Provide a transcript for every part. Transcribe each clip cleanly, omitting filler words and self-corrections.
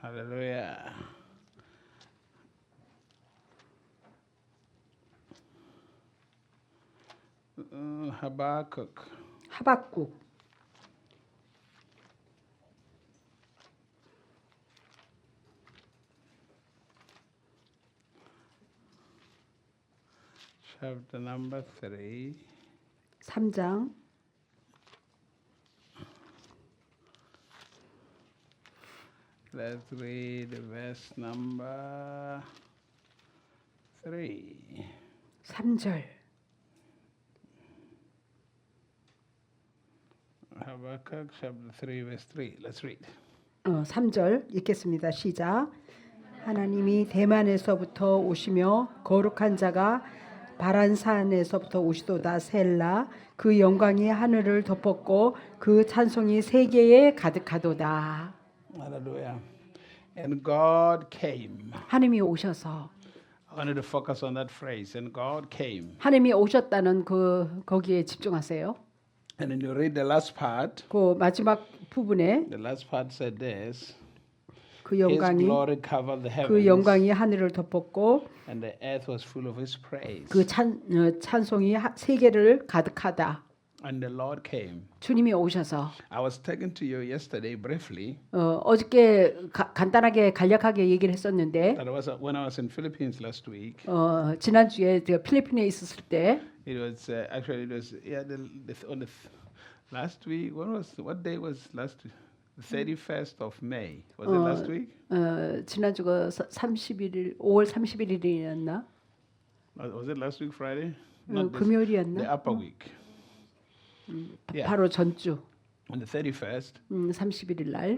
Hallelujah. Habakkuk. 하박국 Chapter number 3. 3장 Let's read verse number 3. 3절 Habakkuk chapter 3 verse 3. Let's read. 3절 읽겠습니다. 시작. 하나님이 대만에서부터 오시며 거룩한 자가 바란산에서부터 오시도다. 셀라. 그 영광이 하늘을 덮었고 그 찬송이 세계에 가득하도다. Hallelujah. And God came. 하나님이 오셔서 I wanted to focus on that phrase. And God came. 하나님이 오셨다는 거기에 집중하세요. And then you read the last part. 그 마지막 부분에 The last part said this. 그 His 영광이 glory covered the 그 heavens. 영광이 하늘을 덮었고 And the earth was full of His praise. 그 찬송이 세계를 가득하다. And the Lord came. 주님이 오셔서 I was talking to you yesterday briefly. 어저께 간단하게 간략하게 얘기를 했었는데 That was when I was in Philippines last week. 지난주에 제가 필리핀에 있었을 때 It was actually it was on the last week. What day was last week? The 31st of May. Was it last week? 지난주가 31일 5월 31일이었나? Was it last week Friday? The 금요일이었나? upper week. Yeah. 바로 전주 On the 31st, 31일 날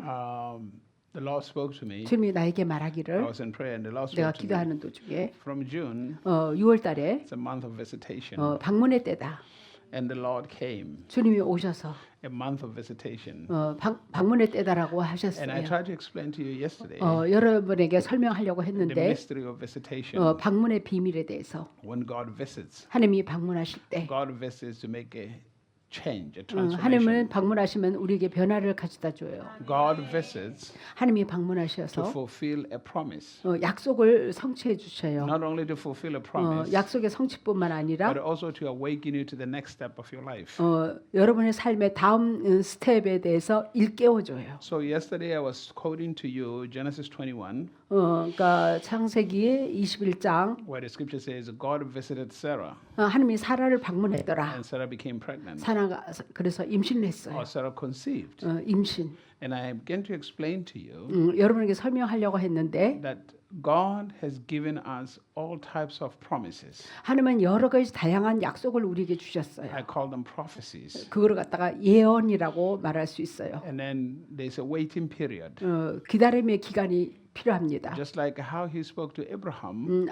the Lord spoke to me. 주님이 나에게 I 말하기를 was in prayer, and the Lord 내가 spoke to me. 기도하는 도중에 From June, 6월 달에 it's a month of visitation, 방문의 때다. and the Lord came. 주님이 오셔서 A month of visitation. 방문의 때다라고 And I 하셨어요. tried to explain to you yesterday 여러분에게 설명하려고 the 했는데 mystery of visitation. 방문의 비밀에 대해서 When God visits, 하나님이 방문하실 때 God visits to make a change, a 하나님은 transformation. 방문하시면 우리에게 변화를 가져다 줘요. God visits 하나님이 to 방문하셔서 fulfill a promise. 약속을 성취해 주셔요. Not only to fulfill a promise, 약속의 성취뿐만 아니라 but also to awaken you to the next step of your life. 여러분의 삶의 다음 스텝에 대해서 일깨워 줘요. So yesterday I was quoting to you Genesis 21, 그러니까 창세기 21장 where the scripture says God visited Sarah, 하나님이 사라를 방문했더라. and Sarah became pregnant, 사라가 그래서 임신을 했어요. or Sarah conceived. 임신. And I began to explain to you 여러분에게 설명하려고 했는데 that God has given us all types of promises. 하나님은 여러 가지 다양한 약속을 우리에게 주셨어요. I call them prophecies. 그거를 갖다가 예언이라고 말할 수 있어요. And then there's a waiting period. 기다림의 기간이 필요합니다. Just like how he spoke to Abraham,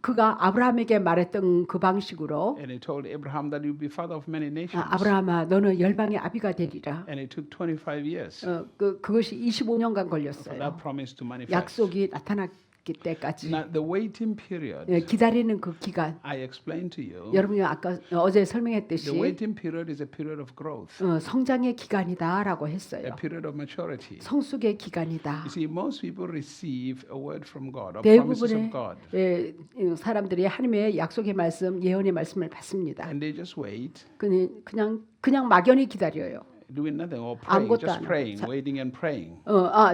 그가 아브라함에게 말했던 그 방식으로 and he told Abraham that you'll be father of many nations. 아브라함아 너는 열방의 아비가 되리라. And it took 25 years 그것이 25년간 for 걸렸어요. that promise to manifest. 약속이 나타나기 때까지. Now, the waiting period, 기다리는 그 기간. I explained to you, 여러분이 아까 어제 the 설명했듯이 waiting period is a period of growth, 성장의 기간이다라고 a 했어요. period of maturity. 성숙의 기간이다. You see, most people receive a word from God, or promises of 대부분의 God, 사람들이 하나님의 약속의 말씀, 예언의 말씀을 받습니다. and they just wait, 그냥 막연히 기다려요. doing nothing, or praying, 아무것도 just 안 하고. praying, waiting and praying.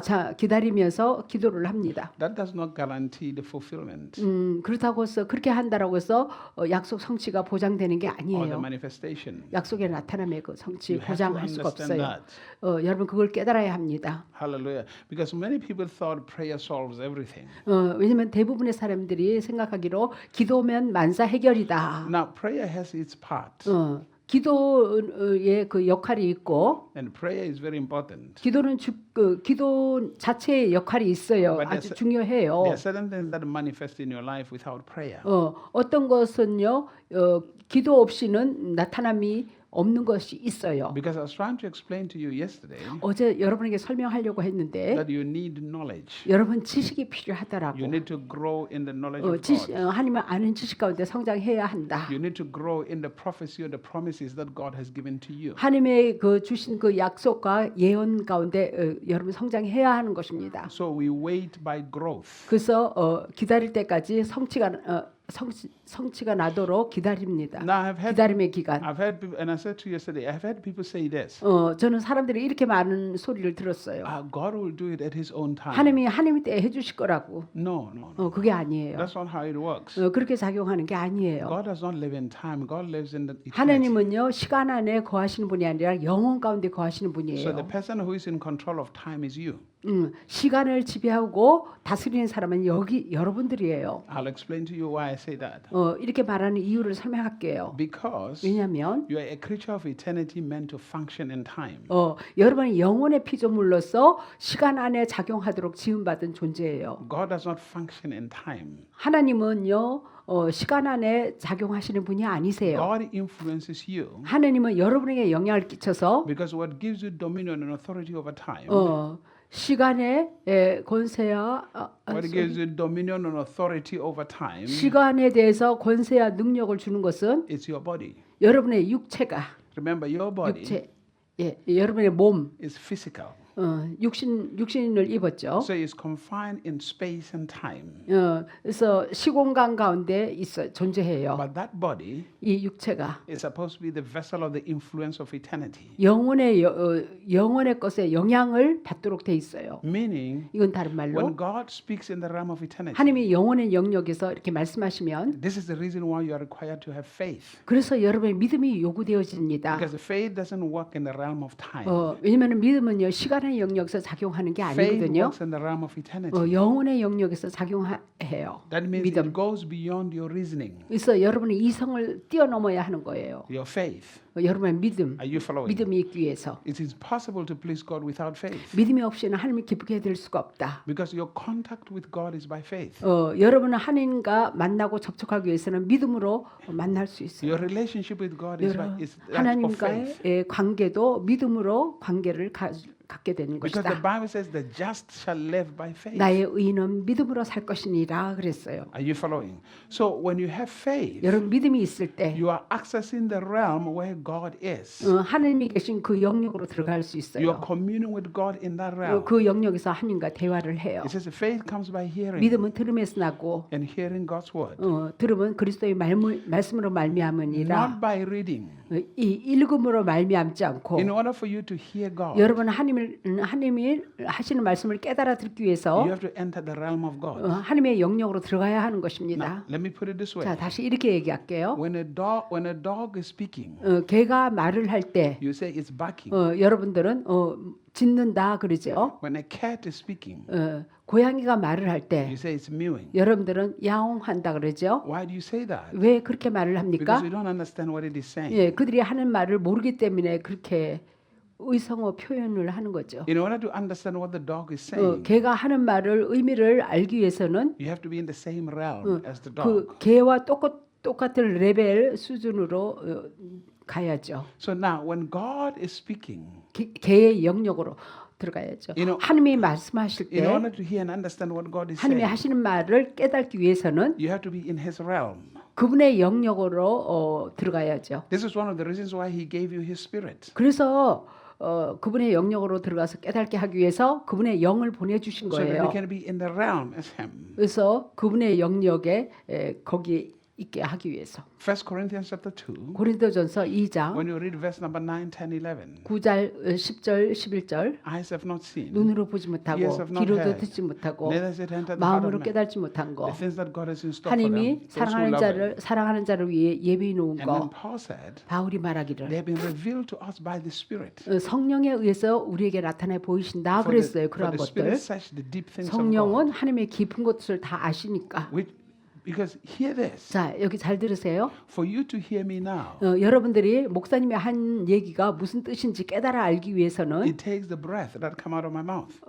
자 기다리면서 기도를 합니다. That does not guarantee the fulfillment 그렇다고 해서 그렇게 한다라고 해서 약속 성취가 보장되는 게 or the 아니에요. manifestation. 약속의 나타남의 그 성취 You have to 보장할 수가 understand 없어요. that. 여러분 그걸 깨달아야 합니다. Hallelujah. Because many people thought prayer solves everything. 왜냐하면 대부분의 사람들이 생각하기로 기도면 만사 해결이다. Now, prayer has its part, 기도의 그 역할이 있고 and prayer is very important. 기도는 기도 자체의 역할이 있어요. But 아주 there's- 중요해요. There are certain things that manifest in your life without prayer. 어떤 것은요 기도 없이는 나타남이 없는 것이 있어요. Because I was trying to explain to you yesterday 어제 여러분에게 설명하려고 했는데 that you need knowledge. 여러분 지식이 You 필요하더라고. need to grow in the knowledge of 지식, God. 하나님을 아는 지식 가운데 성장해야 한다. You need to grow in the prophecy or the promises that God has given to you. 하나님의 그 주신 그 약속과 예언 가운데 여러분 성장해야 하는 것입니다. So we wait by growth. 그래서 기다릴 때까지 성취가 나도록 기다립니다. Now I've had 기다림의 기간. I've had people, and I said to you yesterday, I've had people say this. 저는 사람들이 이렇게 많은 소리를 들었어요. God will do it at His own time. 하나님이 때 해주실 거라고. No, no, no. 그게 아니에요. That's not how it works. 그렇게 작용하는 게 아니에요. God does not live in time. God lives in the eternity. 하나님은요 시간 안에 거하시는 분이 아니라 영혼 가운데 거하시는 So 분이에요. the person who is in control of time is you. 시간을 지배하고 다스리는 사람은 여기 여러분들이에요. I'll explain to you why I say that. 이렇게 말하는 이유를 설명할게요. Because 왜냐하면 you are a creature of eternity meant to function in time. 여러분이 영혼의 피조물로서 시간 안에 작용하도록 지음받은 존재예요. God does not function in time. 하나님은요 시간 안에 작용하시는 분이 아니세요. God influences you 하나님은 여러분에게 영향을 끼쳐서 because what gives you dominion and authority over time, 시간의 권세와 what gives you dominion and authority over time 시간에 대해서 권세와 능력을 주는 것은 is your body. 여러분의 육체가 Remember, your body 여러분의 몸 is physical. 육신을 입었죠. So it's confined in space and time. 그래서 시공간 가운데 있어 존재해요. But that body 이 육체가 is supposed to be the vessel of the influence of eternity. 영혼의 것에 영향을 받도록 돼 있어요. Meaning, 이건 다른 말로 when God speaks in the realm of eternity, 하나님이 영혼의 영역에서 이렇게 말씀하시면 this is the reason why you are required to have faith. 그래서 여러분의 믿음이 요구되어집니다. Because faith doesn't work in the realm of time. 왜냐하면 믿음은요 시간의 영역에서 작용하는 게 Faith 아니거든요. works in the realm of eternity. 영혼의 영역에서 작용해요. That means 믿음. it goes beyond your reasoning, 그래서 여러분의 이성을 뛰어넘어야 하는 거예요. your faith. 여러분의 믿음, Are you following? 믿음이 있기 위해서. It is impossible to please God without faith. 믿음이 없이는 하나님을 기쁘게 해드릴 수가 없다. Because your contact with God is by faith. 여러분은 하나님과 만나고 접촉하기 위해서는 믿음으로 만날 수 있어요. Your relationship with God is that of faith. 하나님과의 관계도 믿음으로 관계를 갖게 되는 Because 것이다. the Bible says the just shall live by faith. 나의 의인은 믿음으로 살 것이니라 그랬어요. Are you following? So when you have faith, 여러분 믿음이 있을 때 you are accessing the realm where God is. 하나님이 계신 그 영역으로 들어갈 수 You 있어요. are communing with God in that realm. 그 영역에서 하나님과 대화를 해요. It says faith comes by hearing 믿음은 들음에서 나고 and hearing God's word. 들음은 그리스도의 말씀으로 말미암으니라. Not by reading. 이 읽음으로 말미암지 않고 In order for you to hear God, 여러분 하나님이 하시는 말씀을 깨달아 듣기 위해서 you have to enter the realm of God. 하나님의 영역으로 들어가야 하는 Now, 것입니다. let me put it this way. 자, 다시 이렇게 얘기할게요. When a dog is speaking, 개가 말을 할 때 you say it's barking. 여러분들은 짖는다 그러죠. When a cat is speaking, 고양이가 말을 할 you 때 say it's mewing. 여러분들은 야옹한다 그러죠. Why do you say that? 왜 그렇게 말을 Because 합니까? you don't understand what it is saying. 예, 그들이 하는 말을 모르기 때문에 그렇게 의성어 표현을 하는 거죠. In order to understand what the dog is saying, 개가 하는 말을 의미를 알기 위해서는 you have to be in the same realm as the dog. 그 개와 똑같은 레벨 수준으로 가야죠. So now, when God is speaking, 개의 영역으로 들어가야죠. You know, 하나님이 말씀하실 in 때 order to hear and understand what God is 하나님이 saying, 하시는 말을 깨닫기 위해서는 you have to be in His realm. 그분의 영역으로 들어가야죠. This is one of the reasons why He gave you His Spirit. 그래서 그분의 영역으로 들어가서 깨닫게 하기 위해서 그분의 영을 보내주신 So that 거예요. we can be in the realm as Him. 그래서 그분의 영역에 거기 있게 하기 위해서. 1 Corinthians chapter 2, 고린도전서 2장 when you read verse number 9, 10, 11, 9절, 10절, 11절 eyes have not seen, 눈으로 보지 못하고 ears have not 귀로도 heard, 듣지 못하고 neither has it entered the heart 마음으로 of man. 깨닫지 못한 거. The things that God has in store for them, 하나님이 those who love Him. 사랑하는 자를 위해 예비해 놓은 And then 거. Paul said, 바울이 말하기를 they have been revealed to us by the Spirit. 성령에 의해서 우리에게 나타내 보이신다 For the, 그랬어요. for 그런 the Spirit 것들. search the deep things of God. 성령은 하나님의 깊은 것을 다 아시니까. Because hear this, 자, 여기 잘 들으세요. for you to hear me now, 여러분들이 목사님이 한 얘기가 무슨 뜻인지 깨달아 알기 위해서는 it takes the breath that come out of my mouth.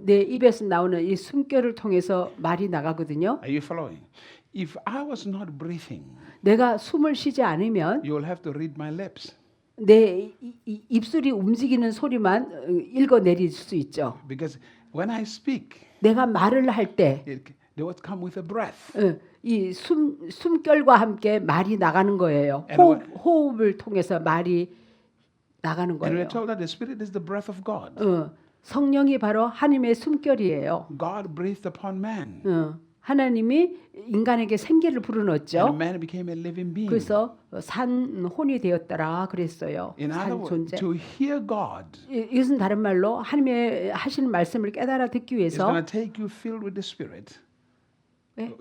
내 입에서 나오는 이 숨결을 통해서 말이 나가거든요. Are you following? If I was not breathing, 내가 숨을 쉬지 않으면 you will have to read my lips. 내 입술이 움직이는 소리만 읽어내릴 수 있죠. Because when I speak, 내가 말을 할 때 they would come with a breath. 이 숨결과 함께 말이 나가는 거예요. 호흡을 통해서 말이 나가는 And we're 거예요. told that the Spirit is the breath of God. 성령이 바로 하나님의 숨결이에요. God breathed upon man, 하나님이 인간에게 생기를 불어넣었죠. and man became a living being. 그래서 산 혼이 되었더라 그랬어요. In other 산 words, 존재. to hear God 이것은 다른 말로 하나님의 하시는 말씀을 깨달아 듣기 is 위해서 going to take you filled with the Spirit.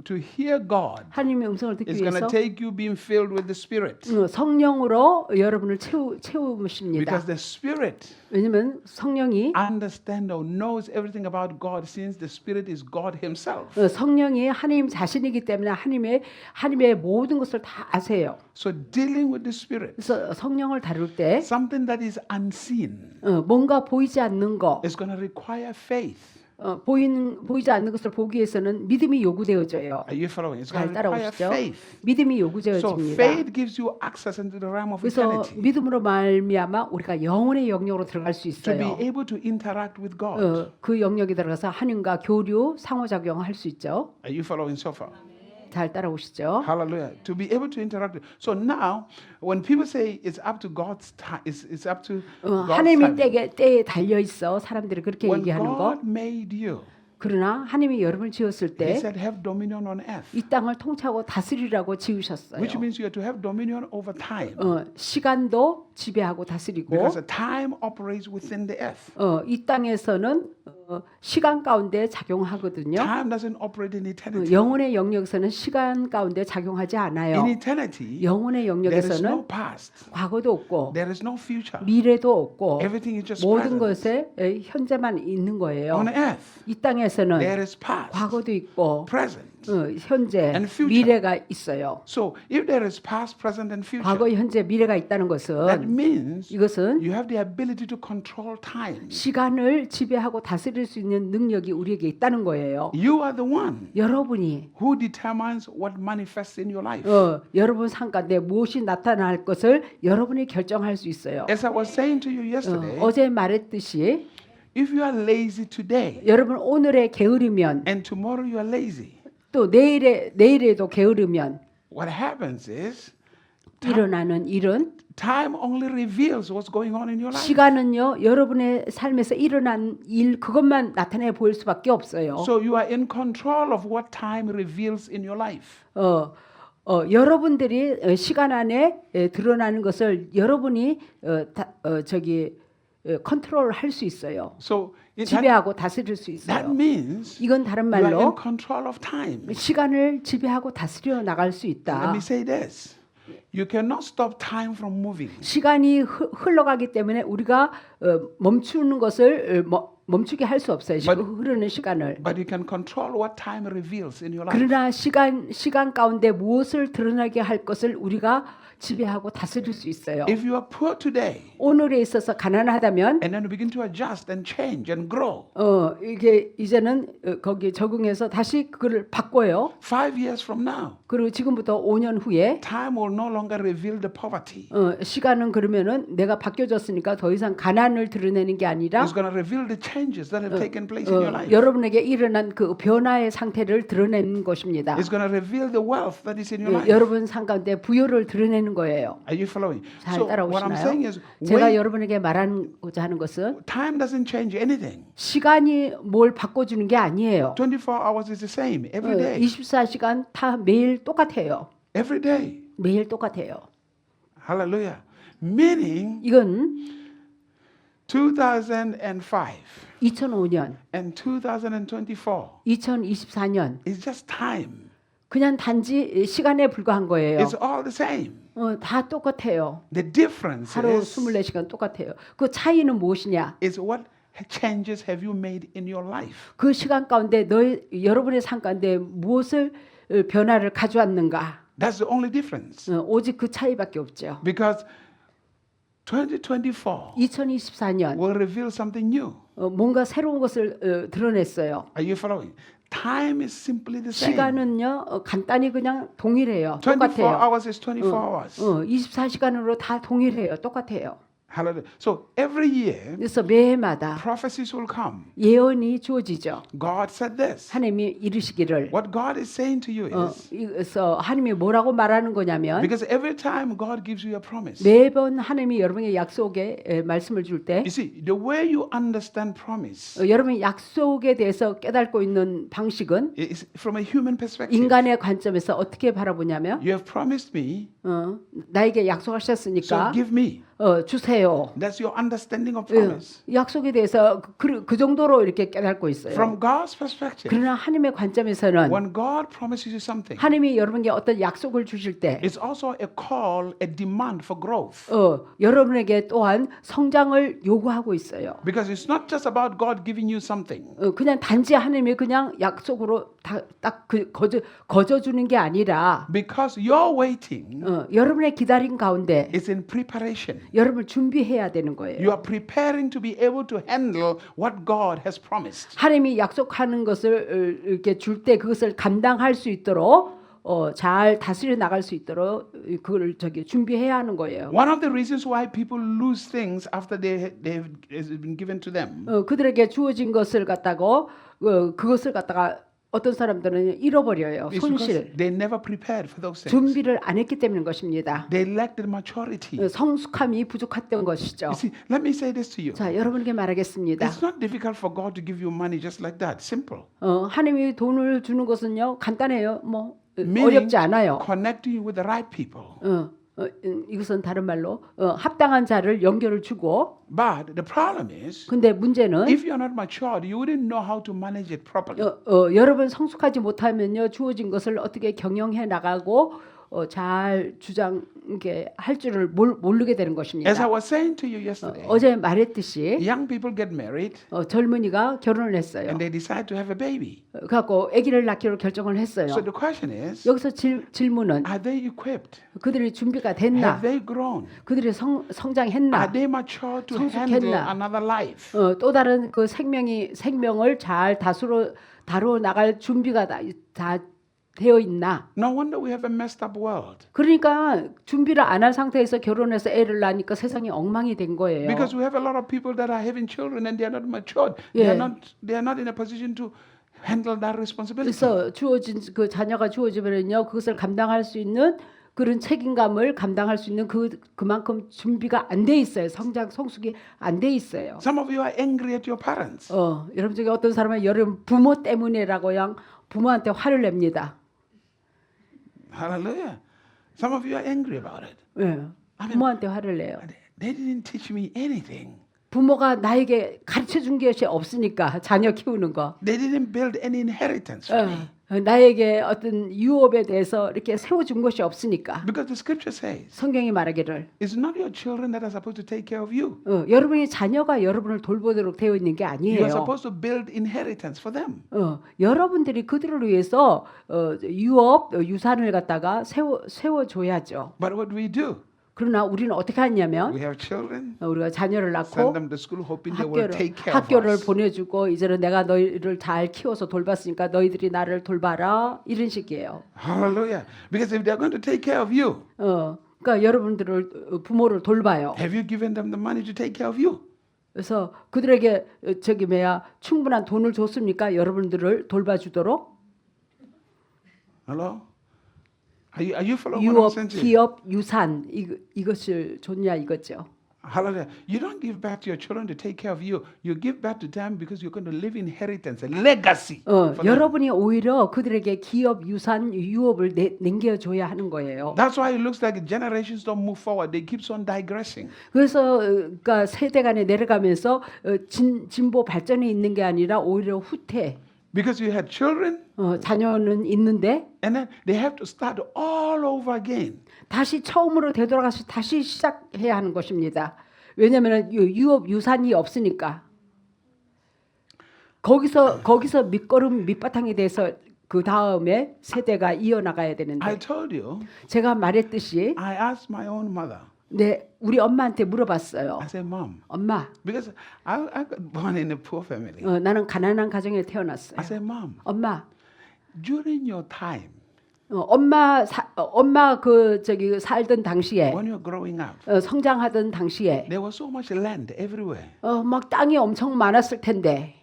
To hear God 하나님의 음성을 듣기 is going 위해서 to take you being filled with the Spirit. 성령으로 여러분을 채우십니다. Because the Spirit 왜냐하면 성령이 understands or knows everything about God, since the Spirit is God Himself. 성령이 하나님 자신이기 때문에 하나님의 모든 것을 다 아세요. So dealing with the Spirit, 그래서 성령을 다룰 때 something that is unseen, 뭔가 보이지 않는 거, is going to require faith. 보이지 않는 것을 보기 위해서는 믿음이 요구되어져요. Are you following? It's 잘 going to require 따라오시죠? faith. 믿음이 So 요구되어집니다. faith gives you access into the realm of 그래서 eternity, 믿음으로 말미암아 우리가 영혼의 영역으로 들어갈 수 to be 있어요. able to interact with God. 그 영역에 들어가서 하나님과 교류, 상호작용할 수 있죠. Are you following so far? 잘 따라오시죠. Hallelujah. To be able to interact. So now, when people say it's up to God's time, it's up to God's 하나님의 time. 때에 달려 있어 사람들이 그렇게 When 얘기하는 거. God made you, 그러나 하나님이 여러분을 지었을 He 때 said, "Have dominion on earth," 이 땅을 통치하고 다스리라고 지으셨어요. which means you have to have dominion over time, 시간도 지배하고 다스리고 because time operates within the earth. 이 땅에서는 시간 가운데 작용하거든요. Time doesn't operate in eternity. 영혼의 영역에서는 시간 가운데 작용하지 않아요. In eternity, 영혼의 there is 영역에서는 no past, 과거도 없고 there is no future. 미래도 없고 Everything is just 모든 present. 것에 현재만 있는 거예요. On earth, 이 땅에서는 there is past, 과거도 있고 present. 현재 And future. 미래가 있어요. So, if there is past, present, and future, 과거, 현재, 미래가 있다는 that 것은 means 이것은 you have the ability to control time. 시간을 지배하고 다스릴 수 있는 능력이 우리에게 있다는 거예요. You are the one 여러분이 who determines what manifests in your life. 여러분 삶 가운데 무엇이 나타날 것을 여러분이 결정할 수 있어요. As I was saying to you yesterday, 어제 말했듯이 if you are lazy today 여러분 오늘에 게으르면 and tomorrow you are lazy, 또 내일에도 게으르면 what happens is 일어나는 일은 time only reveals what's going on in your life. 시간은요 여러분의 삶에서 일어난 일 그것만 나타내 보일 수밖에 없어요. So you are in control of what time reveals in your life. 여러분들이 시간 안에 드러나는 것을 여러분이 컨트롤할 수 있어요. So 지배하고 다스릴 수 that 있어요. means 이건 다른 you are in 말로 control of time. 시간을 지배하고 다스려 나갈 수 Let 있다. me say this. You cannot stop time from moving. 시간이 흘러가기 때문에 우리가 멈추는 것을 멈추게 할 수 없어요. 흐르는 시간을. But you can control what time reveals in your life. 그러나 시간 가운데 무엇을 드러나게 할 것을 우리가 지배하고 다스릴 수 있어요. If you are poor today 오늘에 있어서 가난하다면 and then you begin to adjust and change and grow, 이게 이제는 거기에 적응해서 다시 그걸 바꿔요. 5 years from now, 그리고 지금부터 5년 후에 time will no longer reveal the poverty. 시간은 그러면은 내가 바뀌어졌으니까 더 이상 가난을 드러내는 게 아니라 It's going to reveal the changes that have taken place in your life. 여러분에게 일어난 그 변화의 상태를 드러내는 것입니다. It's going to reveal the wealth that is in your life. 여러분 삶 가운데 부여를 드러내는 거예요. Are you following? 잘 So what I'm saying 따라오시나요? is, 제가 여러분에게 말하고자 하는 것은 time doesn't change anything. 시간이 뭘 바꿔주는 게 아니에요. 24 hours is the same every day. 24시간 다 매일 똑같아요. Every day. 매일 똑같아요. Hallelujah. Meaning 이건 2005 2005년, and 2024 2024년 is just time. 그냥 단지 시간에 불과한 거예요. It's all the same. 다 똑같아요. The difference 하루 is 24시간 똑같아요. 그 차이는 무엇이냐? what changes have you made in your life? 그 시간 가운데 여러분의 삶 가운데 무엇을 변화를 가져왔는가? That's the only difference. 오직 그 차이밖에 없죠. Because 2024 2024년 will reveal something new. 뭔가 새로운 것을 드러냈어요. Are you following? time is simply the same. 시간은요 간단히 그냥 동일해요. 24 똑같아요. hours is 24 hours. 24시간으로 다 동일해요. 똑같아요. Hallelujah. So every year, 그래서 매해마다 prophecies will come. 예언이 주어지죠. God said this. 하나님이 이르시기를. What God is saying to you is, 그래서 하나님이 뭐라고 말하는 거냐면 because every time God gives you a promise, 매번 하나님이 여러분에게 약속에 말씀을 줄 때 you see, the way you understand promise 여러분이 약속에 대해서 깨닫고 있는 방식은 is from a human perspective. 인간의 관점에서 어떻게 바라보냐면 You have promised me, 나에게 so 약속하셨으니까 give me. 주세요. That's your understanding of promise. 약속에 대해서 그 정도로 이렇게 깨닫고 있어요. From God's perspective, 그러나 하나님의 관점에서는 when God promises you something, 하나님이 여러분에게 어떤 약속을 주실 때 it's also a call, a demand for growth. 여러분에게 또한 성장을 요구하고 있어요. Because it's not just about God giving you something. 그냥 단지 하나님이 그냥 약속으로 딱 거저 주는 게 아니라 Because you're waiting, 여러분의 기다림 가운데 it's in preparation. 여러분을 준비해야 되는 You 거예요. are preparing to be able to handle what God has promised. 하나님이 약속하는 것을 이렇게 줄 때 그것을 감당할 수 있도록 잘 다스려 나갈 수 있도록 그걸 준비해야 하는 거예요. One of the reasons why people lose things after they've been given to them 그들에게 주어진 것을 갖다가 그것을 갖다가 어떤 사람들은 잃어버려요. is because 손실. they never prepared for those things. 준비를 안 했기 때문인 것입니다. They lacked the maturity. 성숙함이 부족했던 것이죠. You see, let me say this to you. 자, 여러분에게 말하겠습니다. It's not difficult for God to give you money just like that. Simple. 하나님이 돈을 주는 것은요 간단해요. 뭐 Meaning, 어렵지 않아요. connecting you with the right people. 이것은 다른 말로 합당한 자를 연결을 주고. But the problem is, 근데 문제는 if you're not matured, you wouldn't know how to manage it properly. 여러분 성숙하지 못하면요 주어진 것을 어떻게 경영해 나가고 잘 주장게 할 줄을 모르게 되는 것입니다. As I was saying to you yesterday, 어제 말했듯이 young people get married 젊은이가 결혼을 했어요. and they decide to have a baby. 그래갖고 아기를 낳기로 결정을 했어요. So the question is, 여기서 질문은 are they equipped? 그들이 준비가 됐나? Have they grown? 그들이 성장했나? Are they mature to 성숙했나? handle another life? 또 다른 그 생명을 잘 다루어 나갈 준비가 다 되어 있나? No wonder we have a messed up world. 그러니까 준비를 안 한 상태에서 결혼해서 애를 낳으니까 세상이 엉망이 된 거예요. Because we have a lot of people that are having children and they are not matured. Yeah. They are not in a position to handle that responsibility. 그래서 주어진 그 자녀가 주어지면요 그것을 감당할 수 있는 그런 책임감을 감당할 수 있는 그만큼 준비가 안 돼 있어요. 성숙이 안 돼 있어요. Some of you are angry at your parents. 여러분 중에 어떤 사람은 여러분 부모 때문에라고 부모한테 화를 냅니다. Hallelujah. Some of you are angry about it. 부모한테 화를 내요. They didn't teach me anything. 부모가 나에게 가르쳐 준 것이 없으니까 자녀 키우는 거. They didn't build any inheritance for me. 나에게 어떤 유업에 대해서 이렇게 세워준 것이 없으니까. Because the scripture says, 성경이 말하기를 it's not your children that are supposed to take care of you. 여러분이 자녀가 여러분을 돌보도록 되어 있는 게 You are 아니에요. supposed to build inheritance for them. 여러분들이 그들을 위해서 유산을 갖다가 세워줘야죠. But what we do, 그러나 우리는 어떻게 하냐면 we have children, 우리가 자녀를 send 낳고 them to school hoping they will take care of 학교를 us. 보내주고 이제는 내가 너희를 잘 키워서 돌봤으니까 너희들이 나를 돌봐라 이런 식이에요. Hallelujah. Because if they're going to take care of you, 그러니까 여러분들을 부모를 돌봐요. have you given them the money to take care of you? 그래서 그들에게 충분한 돈을 줬습니까? 여러분들을 돌봐주도록. Hello? Are you following what I'm 유업, saying? to you? 기업, 유산 이것을 줬냐 이거죠. Hallelujah. You don't give back to your children to take care of you. You give back to them because you're going to leave inheritance, a legacy. for them. 여러분이 오히려 그들에게 기업, 유산, 유업을 남겨줘야 하는 거예요. That's why it looks like generations don't move forward. They keep on digressing. 그래서 그러니까 세대 간에 내려가면서 진보 발전이 있는 게 아니라 오히려 후퇴. Because you had children, 자녀는 있는데 and then they have to start all over again. 다시 처음으로 되돌아가서 다시 시작해야 하는 것입니다. 왜냐하면 유업 유산이 없으니까. 거기서 밑바탕에 대해서 그 다음에 세대가 이어나가야 되는데. I told you, 제가 말했듯이 I asked my own mother, 우리 엄마한테 물어봤어요. I said, Mom, 엄마, because I got born in a poor family. 나는 가난한 가정에 태어났어요. I said, Mom, 엄마, during your time, 엄마 그 저기 살던 당시에 when you're growing up, 성장하던 당시에 there was so much land everywhere. 막 땅이 엄청 많았을 텐데.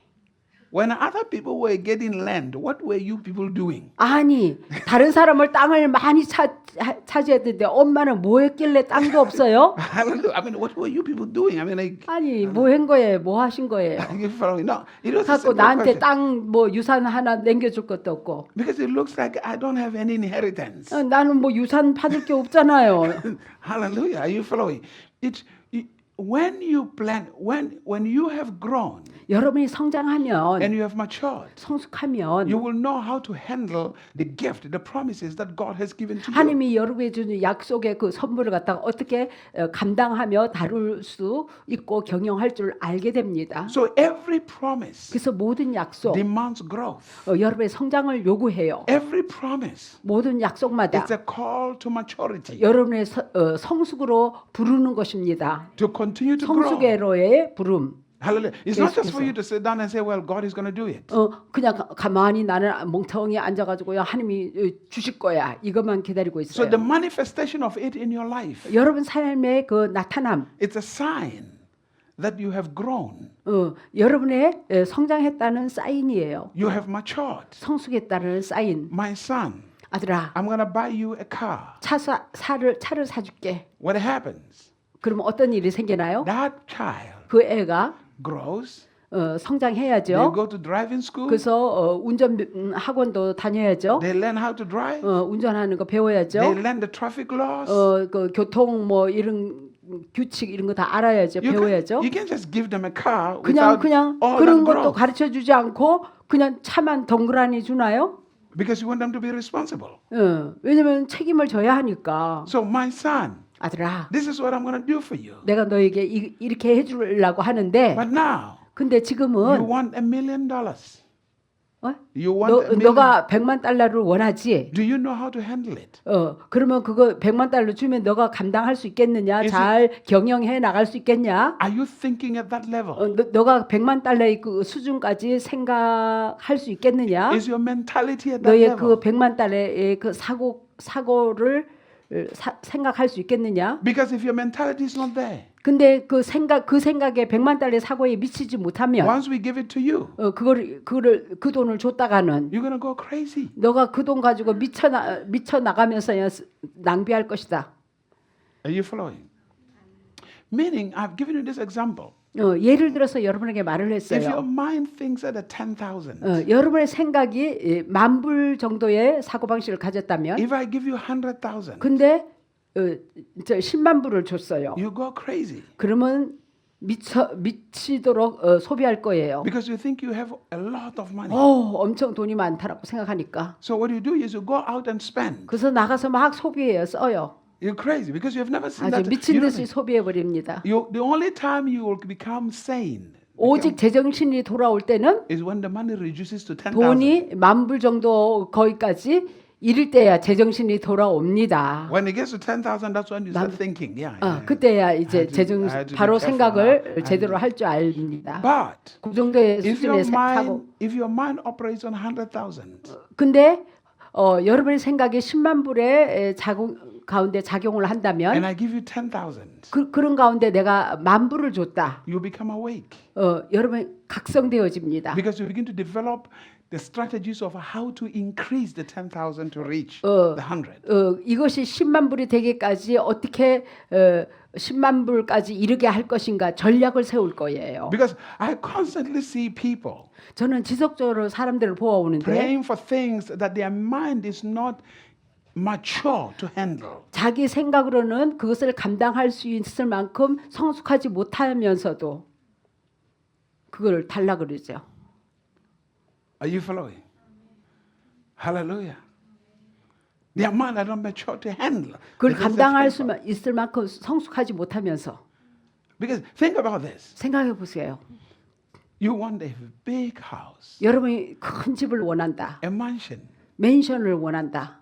When other people were getting land, what were you people doing? 아니 다른 사람을 땅을 많이 차지했는데 엄마는 뭐 했길래 땅도 없어요? Hallelujah. I mean, what were you people doing? I mean, like, 아니 뭐 한 거예요? 뭐 하신 거예요? you follow me? No, it was a 갖고 simple 나한테 question. 땅 뭐 유산 하나 남겨줄 것도 없고 Because it looks like I don't have any inheritance. 나는 뭐 유산 받을 게 없잖아요. Hallelujah. Are you following? When you plan, when you have grown 여러분이 성장하면 and you have matured, 성숙하면 you will know how to handle the gift, the promises that God has given to you. 하나님이 여러분에게 주는 약속의 그 선물을 갖다가 어떻게 감당하며 다룰 수 있고 경영할 줄 알게 됩니다. So every promise 그래서 모든 약속 demands growth. 여러분의 성장을 요구해요. Every promise 모든 약속마다 is a call to maturity, 여러분의 성숙으로 부르는 것입니다. to continue to grow. 성숙애로의 부름. Hallelujah. It's not just for you to sit down and say, well, God is going to do it. 그냥 가만히 나는 멍청히 앉아가지고요 하나님이 주실 거야 이것만 기다리고 So 있어요. the manifestation of it in your life, 여러분 삶의 그 나타남, it's a sign that you have grown. 여러분의 성장했다는 사인이에요. You have matured. 성숙했다는 사인. My son, 아들아, I'm going to buy you a car. 차를 사줄게. What happens? 그러면 어떤 일이 생기나요? That child 그 애가 grows. 성장해야죠. They go to driving school. 그래서 운전 학원도 다녀야죠. They learn how to drive. 운전하는 거 배워야죠. They learn the traffic laws. 그 교통 뭐 이런 규칙 이런 거 다 알아야죠. 배워야죠. You can't just give them a car 그냥 without all 그런 that 것도 growth. 가르쳐 주지 않고 그냥 차만 덩그라니 주나요? Because you want them to be responsible. 왜냐면 책임을 져야 하니까. So my son, 아들아, this is what I'm going to do for you. 내가 너에게 이렇게 해주려고 하는데, But now, 근데 you 지금은 want $1 million. 어? You want $1 million. 너가 100만 달러를 원하지. Do you know how to handle it? 그러면 그거 100만 달러 주면 너가 감당할 수 있겠느냐? Is 잘 경영해 나갈 수 있겠냐? Are you thinking at that level? 너가 100만 달러의 그 수준까지 생각할 수 있겠느냐? Is your mentality at that 너의 level? 그 100만 달러의 그 사고를 생각할 수 있겠느냐? Because if your mentality is not there, 근데 그 생각에 100만 달러의 사고에 미치지 못하면 once we give it to you, 그 돈을 줬다가는 you're going to go crazy. 너가 그 돈 가지고 미쳐 나가면서 낭비할 것이다. Are you following? Meaning, I've given you this example. 예를 들어서 여러분에게 말을 If your 했어요. mind thinks at a 10,000, 여러분의 생각이 10,000불 정도의 사고방식을 가졌다면 if I give you 100,000, 근데 10만 불을 줬어요. you go crazy 그러면 미치도록 소비할 거예요. because you think you have a lot of money. 엄청 돈이 많다라고 생각하니까. So what you do is you go out and spend. 그래서 나가서 막 소비해요. 써요. You're crazy because you have never seen 아주 that. 미친 You don't- 듯이 소비해 버립니다. the only time you will become sane 오직 제정신이 돌아올 때는 is when the money reduces to 10,000. 돈이 10,000불 정도 거기까지 이를 때야 제정신이 돌아옵니다. When it gets to 10,000, that's when you start thinking, 그때야 이제 I had to be 바로 careful. 생각을 제대로 할 줄 압니다. But 그 정도의 if your 수준의 사고. if your mind operates on 100,000, 근데 여러분의 생각이 10만 불의 가운데 작용을 한다면 and I give you 10,000, 그런 가운데 내가 10,000불을 줬다. you become awake 여러분 각성되어집니다. because you begin to develop the strategies of how to increase the 10,000 to reach the 100. 이것이 10만 불이 되기까지 어떻게 10만 불까지 이르게 할 것인가 전략을 세울 거예요. Because I constantly see people 저는 지속적으로 사람들을 보아오는데 praying for things that their mind is not mature to handle. 자기 생각으로는 그것을 감당할 수 있을 만큼 성숙하지 못하면서도 그걸 달라 그러죠. Are you following? Hallelujah. Their mind are not mature to handle. 그걸 the things 감당할 that 수 있을 만큼 성숙하지 못하면서 Because think about this. 생각해 보세요. You want a big house, 여러분이 큰 집을 원한다. a mansion. 맨션을 원한다.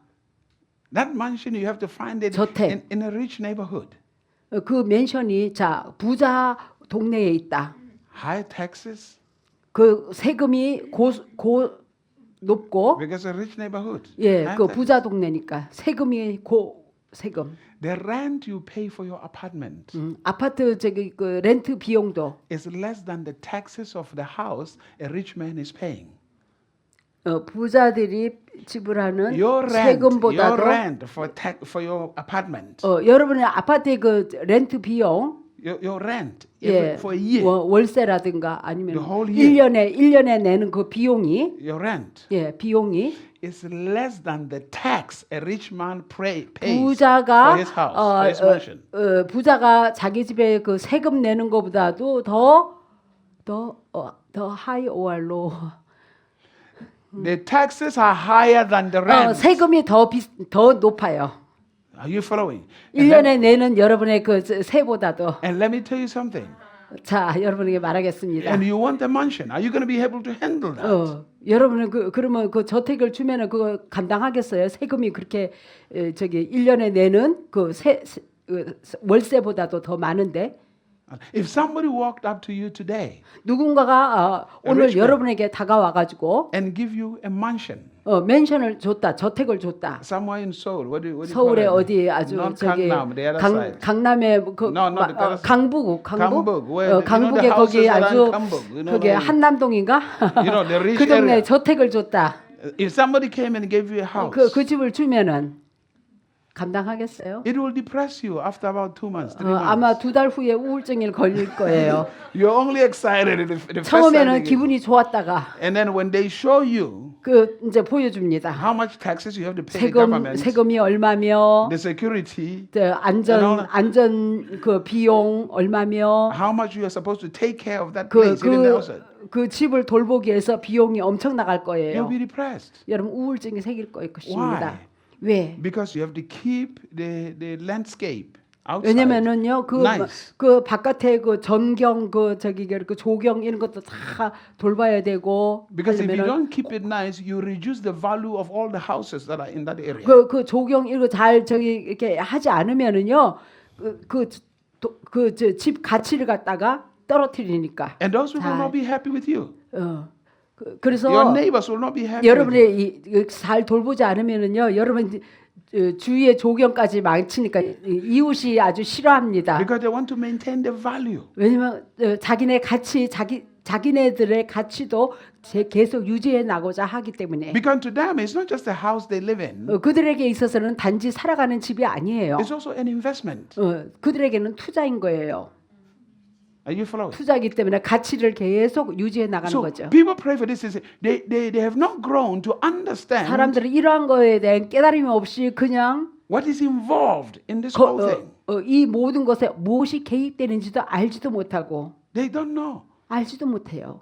That mansion you have to find it 저택. in a rich neighborhood. 그 맨션이 자 부자 동네에 있다. High taxes 그 세금이 고 높고 because a rich neighborhood. 예, High 그 taxes. 부자 동네니까 세금이 고 세금. The rent you pay for your apartment 아파트 저기 그 렌트 비용도 is less than the taxes of the house a rich man is paying. 부자들이 지불하는 Your 세금보다도 rent for your apartment, 여러분의 아파트의 그 렌트 비용 your rent 예, for a year, 월세라든가 아니면 The whole year. 1년에 내는 그 비용이 your rent 예, 비용이 is less than the tax a rich man pays for 부자가 his house, for his mansion. 부자가 자기 집에 그 세금 내는 것보다도 더 하이 or low. The taxes are higher than the rent. 세금이 더 높아요. Are you following? And let, 1년에 내는 여러분의 그 세보다도. and let me tell you something. 자, 여러분에게 말하겠습니다. And you want a mansion. Are you going to be able to handle that? 여러분은 그러면 그 저택을 주면은 그거 감당하겠어요? 세금이 그렇게 저기 1년에 내는 그 월세보다도 더 많은데 If somebody walked up to you today 누군가가 오늘 rich man. 여러분에게 다가와 가지고 and give you a mansion 맨션을 줬다, 저택을 줬다. somewhere in Seoul, what do you 서울에 call it? 어디 아주 Not 저기 Gangnam, the other side. 강남에 그 No, no, the other side. 강북 Gangneuk, where you know 강북에 the 거기 houses 아주 around Gangneuk, you know, 거기 한남동인가 You know, the rich 그 동네 area. 저택을 줬다. If somebody came and gave you a house, 그 집을 주면은 감당하겠어요? it will depress you after about 2 months, 3 months. 아마 2달 후에 우울증이 걸릴 거예요. You're only excited the first 처음에는 time. 기분이 좋았다가 And then when they show you 그 이제 보여줍니다. how much taxes you have to pay the government, 세금이 얼마며 the security, 안전 그 비용 얼마며 how much you are supposed to take care of that place, even the outside, 그 집을 돌보기 위해서 비용이 엄청 나갈 거예요. you'll be depressed. 여러분 우울증이 생길 것입니다. Why? 왜? Because you have to keep the landscape outside 왜냐면은요 nice. 그 바깥에 그 전경 그 저기 그 조경 이런 것도 다 돌봐야 되고 Because if you 하려면은 don't keep it nice, you reduce the value of all the houses that are in that area. 그 조경 이거 잘 저기 이렇게 하지 않으면은요 그 집 가치를 갖다가 떨어뜨리니까. And those people will 잘. not be happy with you. 그래서 Your neighbors will not be happy with you. 여러분의 잘 돌보지 않으면은요 여러분 주위의 조경까지 망치니까 이웃이 아주 싫어합니다. Because they want to maintain the value. 왜냐면 자기네 가치 자기네들의 가치도 계속 유지해 나고자 하기 때문에 Because to them, it's not just the house they live in. 그들에게 있어서는 단지 살아가는 집이 아니에요. It's also an investment. 그들에게는 투자인 거예요. Are you following? 투자이기 때문에 가치를 계속 유지해 나가는 So 거죠. people pray for this. They have not grown to understand 사람들은 이러한 거에 대한 깨달음이 없이 그냥 what is involved in this whole thing. 이 모든 것에 무엇이 개입되는지도 알지도 못하고 They don't know. 알지도 못해요.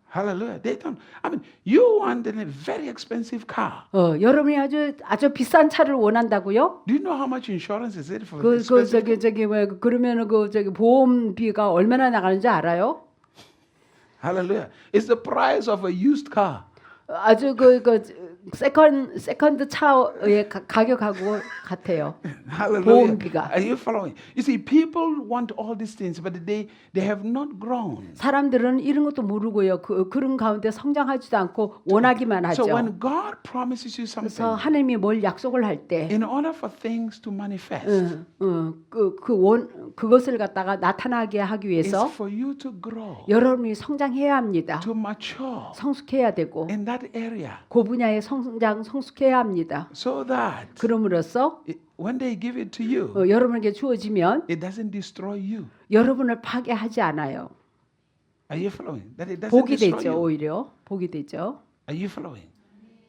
Hallelujah. They don't. I mean, you want a very expensive car. 여러분이 아주 비싼 차를 원한다고요? Do you know how much insurance is it for 그 expensive? 저기 왜 그러면은 그 저기 보험비가 얼마나 나가는지 알아요? Hallelujah. It's the price of a used car. 아주 그 세컨드 차의 가격하고 같아요. Hallelujah. 보험비가. Are you following? You see, people want all these things, but they have not grown. 사람들은 이런 것도 모르고요. 그런 가운데 성장하지도 않고 원하기만 하죠. So when God promises you 그래서 something, 하나님이 뭘 약속을 할 때, in order for things to manifest, 그것을 갖다가 나타나게 하기 it's 위해서 for you to grow, 여러분이 성장해야 합니다. to mature 성숙해야 되고 in that area, 그 분야에 성숙해야 합니다. so that 그럼으로써 when they give it to you, 여러분에게 주어지면 it doesn't destroy you. 여러분을 파괴하지 않아요. Are you following? That it doesn't 복이 destroy 되죠. you. 오히려 복이 되죠. Are you following?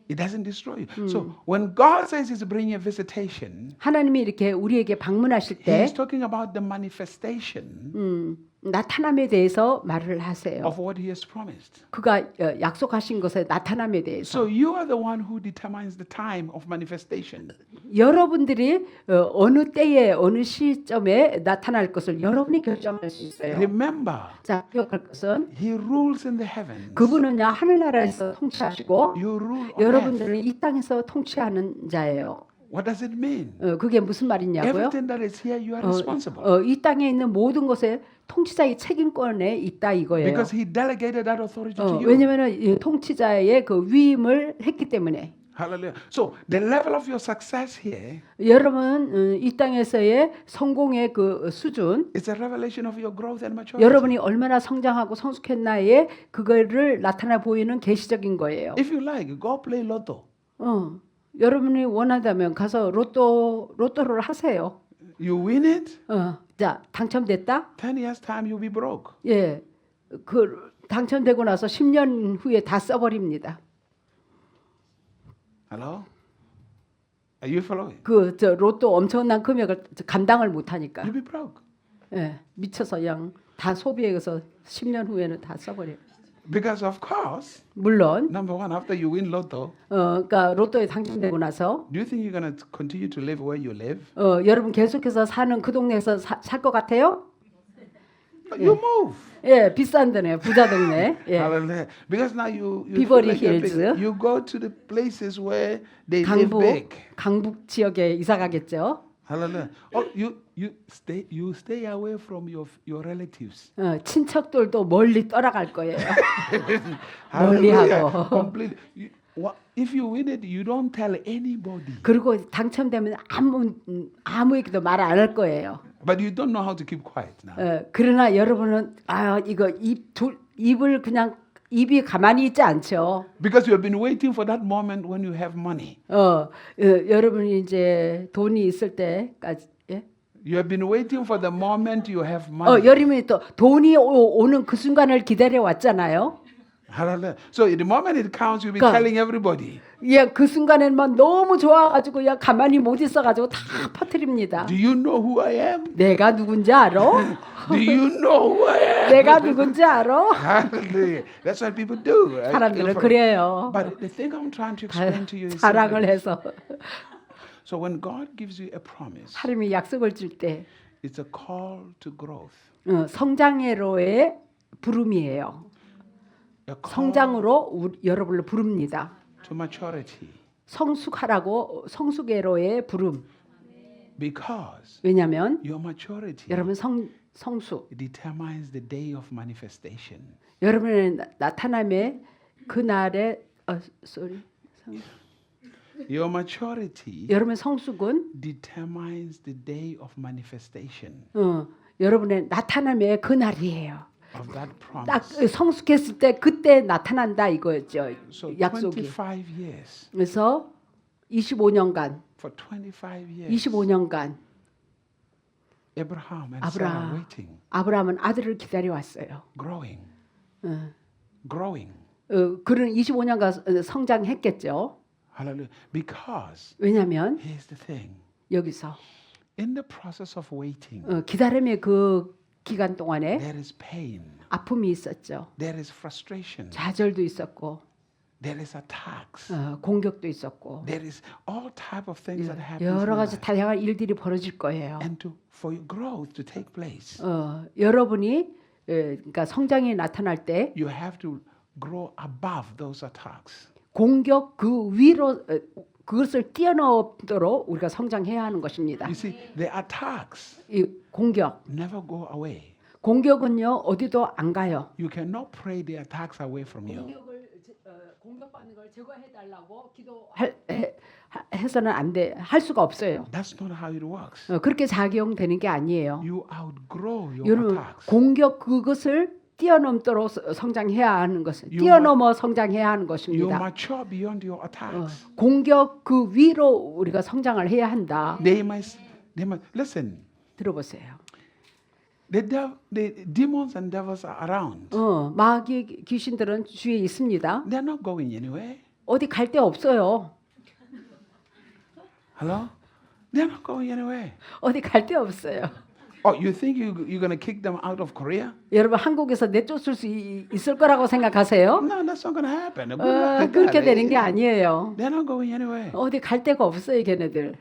It doesn't destroy you. So when God says He's bringing a visitation, 하나님이 이렇게 우리에게 방문하실 때 He's talking about the manifestation 나타남에 대해서 말을 하세요. of what He has promised. 그가 약속하신 것의 나타남에 대해서 So you are the one who determines the time of manifestation. 여러분들이 어느 때에 어느 시점에 나타날 것을 여러분이 결정할 수 있어요. Remember, 자, 기억할 것은 He rules in the heavens. 그분은요 하늘나라에서 통치하시고 You rule on earth. 여러분들은 이 땅에서 통치하는 자예요. What does it mean? 그게 무슨 말이냐고요? Everything that is here, you are responsible. 이 땅에 있는 모든 것에 통치자의 책임권에 있다 이거예요. Because he delegated that authority to you. 왜냐하면 이 통치자의 그 위임을 했기 때문에. Hallelujah. So the level of your success here 여러분 이 땅에서의 성공의 그 수준, is a revelation of your growth and maturity. 여러분이 얼마나 성장하고 성숙했나의 그거를 나타나 보이는 계시적인 거예요. If you like, go play lotto. 여러분이 원한다면 가서 로또를 하세요. You win it, 자, 당첨됐다? 10 years time you'll be broke. 예. 그 당첨되고 나서 10년 후에 다 써버립니다. Hello? Are you following? 저 로또 엄청난 금액을 감당을 못 하니까. You'll be broke. 예. 미쳐서 그냥 다 소비해서 10년 후에는 다 써버려요. Because of course, 물론 number one, after you win lotto, 그러니까 로또에 당첨되고 나서 do you think you're going to continue to live where you live? 여러분 계속해서 사는 그 동네에서 살 것 같아요? You move. 예, 비싼 데네, 부자 동네. 예. Hallelujah. Because now you Beverly feel like you're Hills. big. You go to the places where they live big. 강북 지역에 이사 가겠죠. Hallelujah. Oh, you stay away from your relatives. 친척들도 멀리 떠나갈 거예요. Hallelujah. 멀리하고. Completely. If you win it, you don't tell anybody. 그리고 당첨되면 아무에게도 말 안 할 거예요. But you don't know how to keep quiet now. 그러나 여러분은 이거 입을 그냥 입이 가만히 있지 않죠. Because you have been waiting for that moment when you have money. 여러분이 이제 돈이 있을 때까지. 예? You have been waiting for the moment you have money. 여러분이 또 돈이 오는 그 순간을 기다려 왔잖아요. Hallelujah. So the moment it counts, you'll be 그러니까, telling everybody. 예, 그 순간에만 너무 좋아가지고 야 가만히 못 있어가지고 다 퍼뜨립니다. Do you know who I am? 내가 누군지 알아? Do you know who I am? 내가 누군지 알아? Hallelujah. That's what people do. Right? 사람들은 그래요. But the thing I'm trying to explain to you is 자랑을 simple. 해서 So when God gives you a promise, 하나님이 약속을 줄 때 it's a call to growth. 성장회로의 부름이에요. A call 성장으로 여러분을 부릅니다. to maturity. 성숙하라고 성숙회로의 부름. Because 왜냐하면 your maturity 여러분 성숙, determines the day of manifestation. 여러분의 나타남의 그날의 Your maturity 여러분의 성숙은 determines the day of manifestation 여러분의 나타남의 그날이에요. of that 딱 promise. 성숙했을 때 그때 나타난다 이거였죠. So 약속이. 25 years. 그래서 25년간 For 25 years. 25년간 Abraham and Sarah 아브라함. waiting, 아브라함은 아들을 기다려 왔어요. growing, growing. 그런 25년간 성장했겠죠. Hallelujah. Because 왜냐하면 here's the thing. 여기서 In the process of waiting, 기다림의 그 기간 동안에 there is pain, 아픔이 있었죠. there is frustration, 좌절도 있었고 there is attacks, 공격도 있었고 there is all type of things that happen. 여러 가지 다양한 일들이 벌어질 거예요. And for your growth to take place, 여러분이 그러니까 성장이 나타날 때 you have to grow above those attacks. 공격 그 위로 그것을 뛰어넘도록 우리가 성장해야 하는 것입니다. You see, the attacks 이 공격, never go away. 공격은요 어디도 안 가요. You cannot pray the attacks away from you. 공격받는 걸 제거해 달라고 기도해서는 안 돼. 할 수가 없어요. That's not how it works. 그렇게 작용되는 게 아니에요. You outgrow your 여러분 attacks. 공격 그것을 뛰어넘도록 성장해야 하는 것을 You 뛰어넘어 성장해야 하는 You 것입니다. mature beyond your attacks. 공격 그 위로 우리가 성장을 해야 한다. They must listen. 들어보세요. The demons and devils are around. 마귀 귀신들은 주위에 있습니다. They're not going anywhere. 어디 갈 데 없어요. Hello? They're not going anywhere. 어디 갈 데 없어요. Oh, you think you're going to kick them out of Korea? 여러분 한국에서 내쫓을 수 있을 거라고 생각하세요? No, that's not going to happen. 그렇게 되는 게 아니에요. They're not going anywhere. 어디 갈 데가 없어요, 걔네들.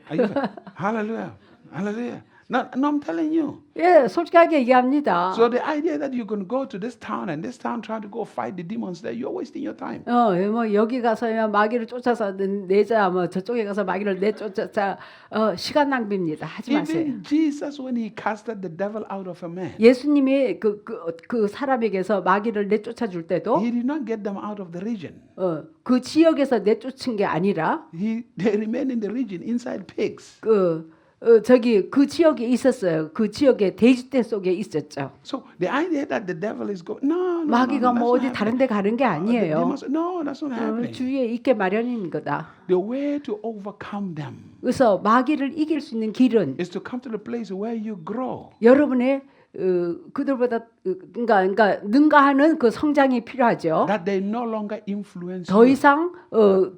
Hallelujah. Hallelujah. No, I'm telling you. 예, 솔직하게 얘기합니다. So the idea that you can go to this town and this town try to go fight the demons there, you're wasting your time. 뭐 여기 가서야 마귀를 쫓아서 내자, 뭐 저쪽에 가서 마귀를 내쫓자, 시간 낭비입니다. 하지 마세요. Even Jesus, when he casted the devil out of a man, 예수님이 그 사람에게서 마귀를 내쫓아 줄 때도 he did not get them out of the region. 그 지역에서 내쫓은 게 아니라 They remained in the region inside pigs. 저기 그 지역에 있었어요. 그 지역에 돼지떼 속에 있었죠. So the idea that the devil is going, no, 마귀가 that's 뭐 not 어디 다른 happening. 데 가는 게 The 아니에요. demons, no, that's not happening. 주위에 있게 마련인 거다. The way to overcome them 그래서 마귀를 이길 수 있는 길은 is to come to the place where you grow. 여러분의 그들보다 그러니까 능가하는 그 성장이 필요하죠. That they no longer influence 더 you. 이상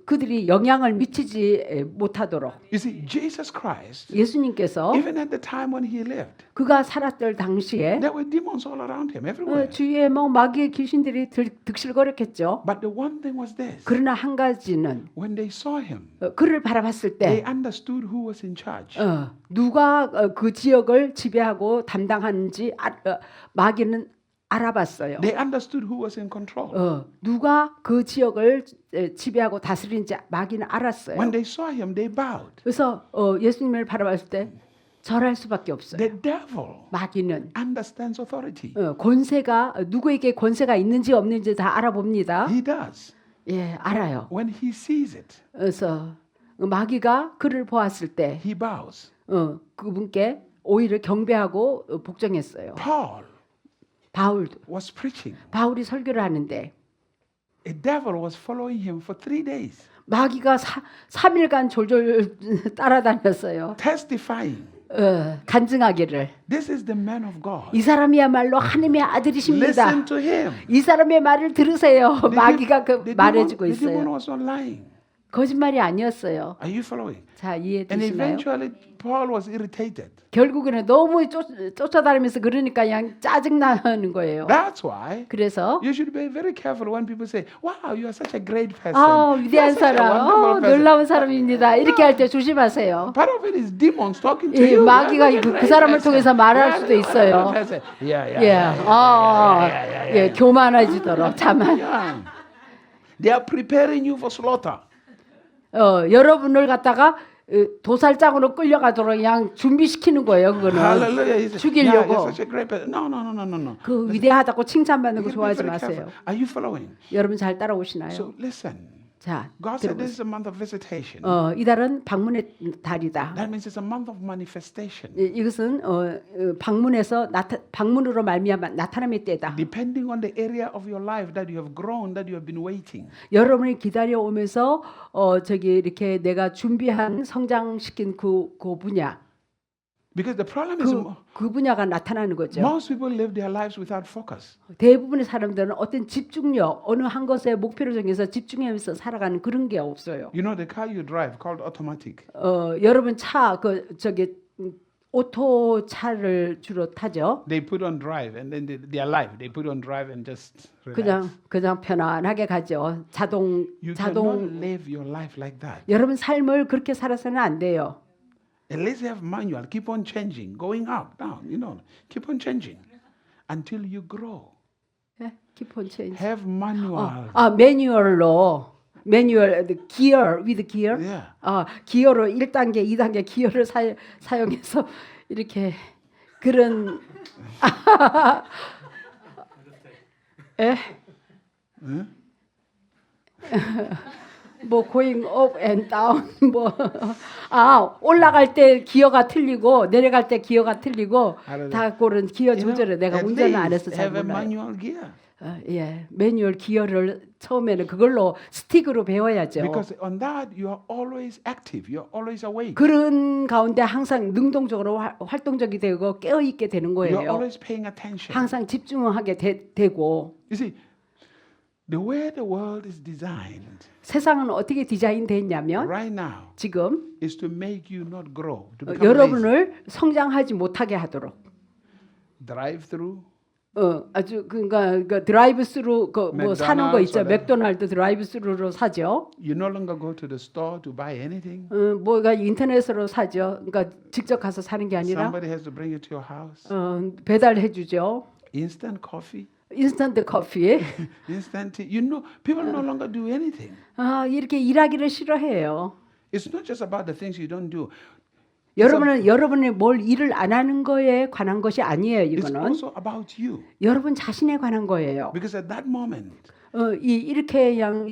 그들이 영향을 미치지 못하도록. You see, Jesus Christ, 예수님께서 even at the time when he lived, 그가 살았을 당시에 there were demons all around him, everywhere. 주위에 뭐 마귀의 귀신들이 득실거렸겠죠. But the one thing was this: 그러나 한 가지는 when they saw him, 그를 바라봤을 they 때 understood who was in charge. 누가 그 지역을 지배하고 담당하는지 마귀는 알아봤어요. They understood who was in control. 누가 그 지역을 지배하고 다스리는지 마귀는 알았어요. When they saw him, they bowed. 그래서 예수님을 바라봤을 때 절할 수밖에 없어요. The devil 마귀는 understands authority. 권세가 누구에게 권세가 있는지 없는지 다 알아봅니다. He does. 예, 알아요. When he sees it, 그래서 마귀가 그를 보았을 때 he bows. 그분께 오히려 경배하고 복종했어요. Paul 바울도 was preaching. 바울이 설교를 하는데 A devil was following him for 3 days, 마귀가 3일간 졸졸 따라다녔어요. testifying, 간증하기를 this is the man of God. 이 사람이야말로 하나님의 아들이십니다. Listen to him. 이 사람의 말을 들으세요. 마귀가 The 말해주고 demon 있어요. was not lying. 거짓말이 아니었어요. Are you following? 자, And 이해되시나요? eventually, Paul was irritated. 결국에는 너무 쫓아다니면서 그러니까 그냥 짜증나는 거예요. That's why 그래서 you should be very careful when people say, "Wow, you are such a great person." 위대한 You're such a 사람, wonderful person." 놀라운 사람입니다. 이렇게 할 때 조심하세요. Part of it is demons talking to 예, you. 마귀가 You're such a 그 great 사람을 person. 통해서 말할 You're 수도 such a 있어요. wonderful person. 예, 교만해지도록 자만. Yeah. They are preparing you for slaughter. 여러분을 갖다가 도살장으로 끌려가도록 그냥 준비시키는 거예요. 그거는 Hallelujah. He said, 죽이려고. "Yeah, you're such a great person." No. 그 위대하다고 칭찬받는 거 You gotta be 좋아하지 very 마세요. careful. Are you following? 여러분 잘 따라오시나요? So listen. 자, God said this 들어보세요. is a month of visitation. 이달은 방문의 달이다. That means it's a month of manifestation. 이것은 방문으로 말미암아 나타남의 때다. Depending on the area of your life that you have grown, that you have been waiting. 여러분이 기다려 오면서 이렇게 내가 준비한 성장시킨 그 분야, Because the problem is 그 분야가 나타나는 거죠. most people live their lives without focus. 대부분의 사람들은 어떤 집중력, 어느 한 것에 목표를 정해서 집중하면서 살아가는 그런 게 없어요. You know the car you drive called automatic. 여러분 오토 차를 주로 타죠. They put on drive and then their life they put on drive and just relax. 그냥 편안하게 가죠. You cannot live your life like that. 여러분 삶을 그렇게 살아서는 안 돼요. At least have manual. Keep on changing, going up, down. Keep on changing until you grow. 예? Keep on change. Have manual. 매뉴얼 기어 with gear. Yeah. 기어로 1단계, 2단계 기어를 사용해서 이렇게 그런 예? 뭐 going up and down 올라갈 때 기어가 틀리고 내려갈 때 기어가 틀리고 다 그런 기어 조절을 내가 운전을 안 해서 잘 have a 몰라요. manual gear. 매뉴얼 기어를 처음에는 그걸로 스틱으로 배워야죠. Because on that you are always active. You are always awake. 그런 가운데 항상 능동적으로 활동적이 되고 깨어 있게 되는 You are 거예요. always paying attention. 항상 집중하게 되고. You see, the way the world is designed 세상은 어떻게 디자인되어 있냐면 right now 지금 is to make you not grow, to become lazy. 여러분을 성장하지 못하게 하도록 Drive through, 아주 그러니까 드라이브 스루 뭐 사는 거 맥도날드, 있죠. whatever. 맥도날드 드라이브 스루로 사죠. You no longer go to the store to buy anything. 뭐가 인터넷으로 사죠. 그러니까 직접 가서 사는 게 아니라 Somebody has to bring it to your house. 배달해 주죠. Instant coffee, 인스턴트 커피. instant tea. You know, people no longer do anything. 이렇게 일하기를 싫어해요. It's not just about the things you don't do. 여러분이 뭘 일을 안 하는 거에 관한 것이 아니에요. It's 이거는 also about you. 여러분 자신에 관한 거예요. Because at that moment, 이렇게 그냥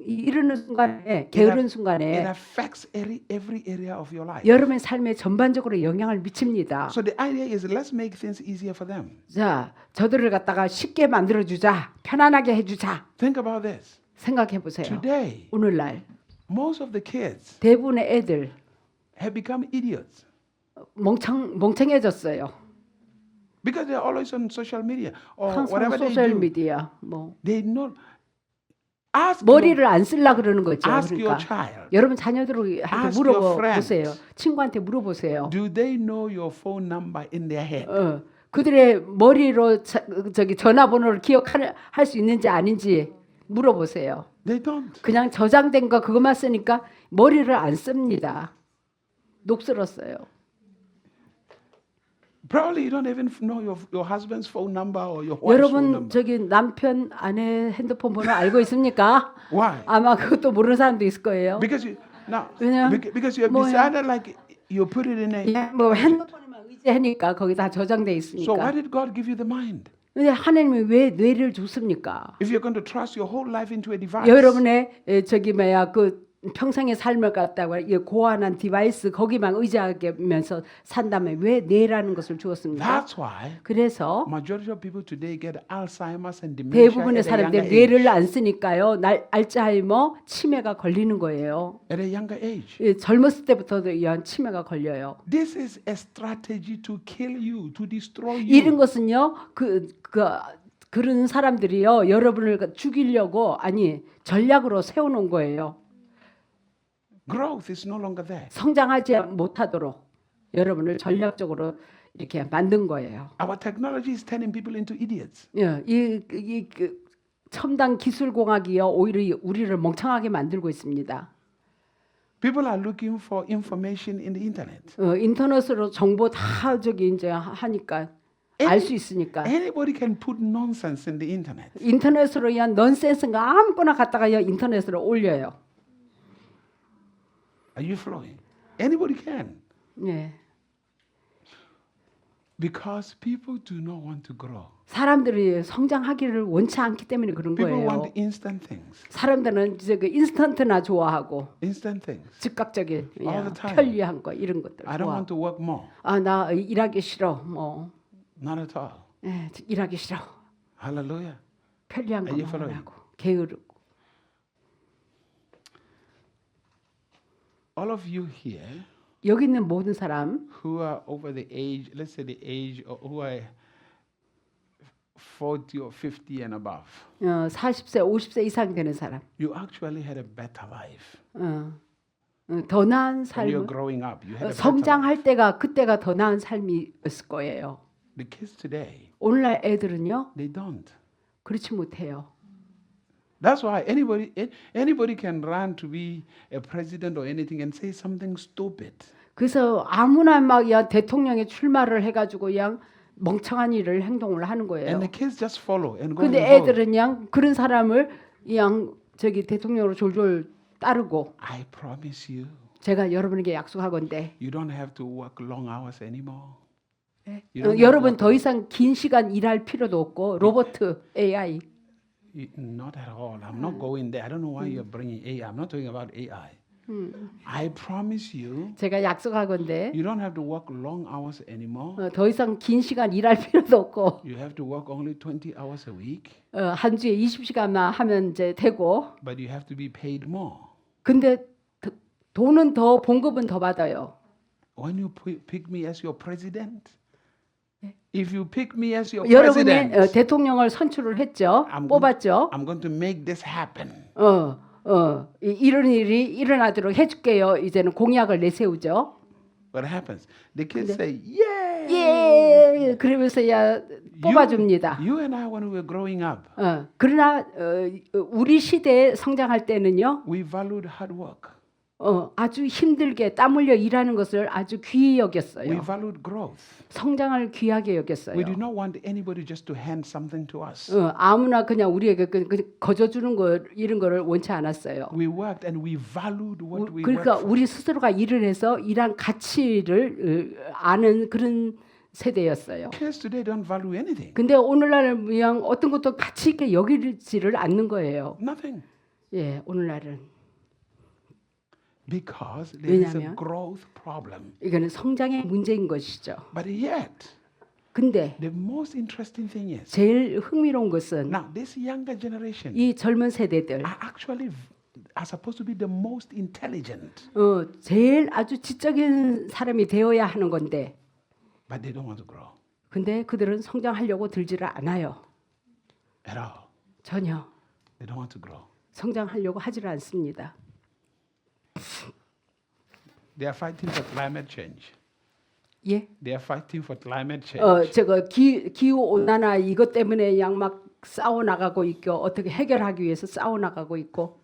이르는 순간에 게으른 it 순간에 affects every area of your life. 여러분의 삶에 전반적으로 영향을 미칩니다. So the idea is let's make things easier for them. 자, 저들을 갖다가 쉽게 만들어 주자, 편안하게 해주자. Think about this. 생각해 보세요. Today, 오늘날 most of the kids 대부분의 애들 have become idiots 멍청해졌어요. because they're always on social media or 항상 whatever they 소셜 do. 미디어 뭐 They know. Ask 머리를 안 쓰려 그러는 거죠. ask your 그러니까 child. 여러분 자녀들한테 Ask your 물어보세요. friends. 친구한테 물어보세요. Do they know your phone number in their head? 그들의 머리로 저기 전화번호를 기억할 수 있는지 아닌지 물어보세요. They don't. 그냥 저장된 거 그것만 쓰니까 머리를 안 씁니다. 녹슬었어요. Probably you don't even know your husband's phone number or your wife's phone 여러분 number. 저기 남편 아내 핸드폰 번호 알고 있습니까? Why? 아마 그것도 모르는 사람도 있을 거예요. Because you now 왜냐면 because you have 뭐야? decided like you put it in a. 예, 뭐 핸드폰에만 의지하니까 거기 다 저장돼 So why 있으니까. did God give you the mind? 근데 하나님이 왜 뇌를 줬습니까? If you're going to trust your whole life into a device, 여러분의 저기 뭐야 그 평생의 삶을 갖다가 이 고안한 디바이스 거기만 의지하면서 산다면 왜 뇌라는 것을 주었습니까? that's why 그래서 majority of people today get Alzheimer's and dementia 대부분의 at a 사람들이 younger age. 뇌를 안 쓰니까요. 알츠하이머 치매가 걸리는 거예요. At a younger age. 예, 젊었을 때부터도 이한 치매가 걸려요. This is a strategy to kill you, to destroy you. 이런 것은요. 그런 사람들이요. 여러분을 죽이려고 아니 전략으로 세워놓은 거예요. Growth is no longer there. 성장하지 못하도록 여러분을 전략적으로 이렇게 만든 거예요. Our technology is turning people into idiots. 예, 그 첨단 기술 공학이요. 오히려 우리를 멍청하게 만들고 있습니다. People are looking for information in the internet. 인터넷으로 정보 다 저기 이제 하니까 알 수 있으니까. Anybody can put nonsense in the internet. 인터넷으로 의한 넌센스가 아무거나 갖다가요 인터넷으로 올려요. Are you flowing? Anybody can. 네. Because people do not want to grow. 사람들이 성장하기를 원치 않기 때문에 그런 People 거예요. want instant things. 사람들은 이제 그 인스턴트나 좋아하고 Instant things. 즉각적인 All the time. 편리한 거 이런 것들 I don't 좋아. want to work more. 나 일하기 싫어. 뭐 Not at all. 일하기 싫어. Hallelujah. 편리한 Are you 것만 following? 하고 게으르고. All of you here 여기 있는 모든 사람 who are over the age, let's say the age, or who are 40 or 50 and above, 40세, 50세 이상 되는 사람, you actually had a better life. 더 나은 When you're 삶, growing up, you had a better life. 성장할 때가 그때가 더 나은 삶이었을 거예요. The kids today, 오늘날 애들은요 they don't. 그렇지 못해요. That's why anybody can run to be a president or anything and say something stupid. 그래서 아무나 막 대통령에 출마를 해가지고 그냥 멍청한 일을 행동을 하는 And 거예요. the kids just follow and go 근데 and vote. 애들은 그냥 그런 사람을 그냥 저기 대통령으로 졸졸 따르고 I promise you, 제가 여러분에게 약속하건대 you don't have to work long hours anymore. You don't have 여러분 to 더 이상 긴 시간 일할 필요도 없고 로봇 AI Not at all. I'm not going there. I don't know why you're bringing AI. I'm not talking about AI. I promise you, 제가 약속하건대 you don't have to work long hours anymore. 더 이상 긴 시간 일할 필요도 없고 You have to work only 20 hours a week, 한 주에 20시간만 하면 이제 되고 but you have to be paid more. 근데 돈은 더 봉급은 더 받아요. When you pick me as your president, if you pick me as your 여러분이 president, 대통령을 선출을 했죠. 뽑았죠. I'm going to make this happen. 이런 일이 일어나도록 해줄게요. 이제는 공약을 내세우죠. What happens? The kids say, "Yay!" 그러면서야 뽑아줍니다. You and I, when we were growing up, 그러나 우리 시대에 성장할 때는요. we valued hard work. 아주 힘들게 땀 흘려 일하는 것을 아주 귀히 We 여겼어요. valued growth. 성장을 귀하게 We 여겼어요. did not want anybody just to hand something to us. 아무나 그냥 우리에게 거저주는 거 이런 거를 원치 않았어요. We worked and we valued what we 그러니까 worked for. 우리 스스로가 일을 해서 일한 가치를 아는 그런 세대였어요. Kids today don't value anything. 근데 오늘날은 그냥 어떤 것도 가치 있게 여기지를 않는 거예요. Nothing. 예, 오늘날은 Because there is a 왜냐하면 growth problem. 이거는 성장의 문제인 것이죠. But yet, 근데 the most interesting thing is, 제일 흥미로운 것은 now this younger generation 이 젊은 세대들 are actually are supposed to be the most intelligent, 제일 아주 지적인 사람이 되어야 하는 건데 but they don't want to grow 근데 그들은 성장하려고 들지를 않아요. at all. 전혀 They don't want to grow. 성장하려고 하지를 않습니다. They are fighting for climate change. 예? They are fighting for climate change. 저거 기후 온난화 이것 때문에 그냥 막 싸워 나가고 있고 어떻게 해결하기 위해서 싸워 나가고 있고